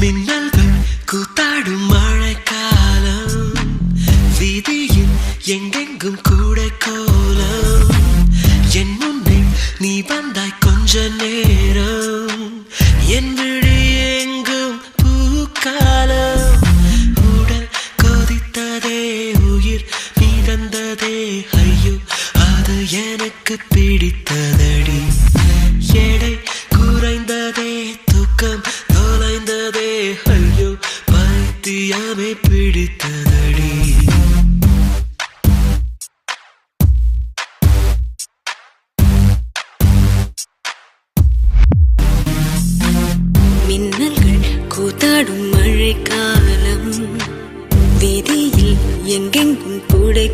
மின்னல்கள் கூத்தாடும் மழைக்காலம், வீதியில் எங்கெங்கும் கூட கோலம். என் முன்னே நீ வந்தாய் கொஞ்ச நேரம், என் விழி எங்கும் பூக்காலம். உடல் கொதித்ததே, உயிர் மிதந்ததே, ஐயோ அது எனக்கு பிடித்ததடி. எடை குறைந்ததே, தூக்கம் தொலைந்ததே, ஐயோ பைத்தியமே பிடித்ததடி. மின்னல்கள் கூத்தாடும் மழைக்காலம், வீதியில் எங்கெங்கும் கூடை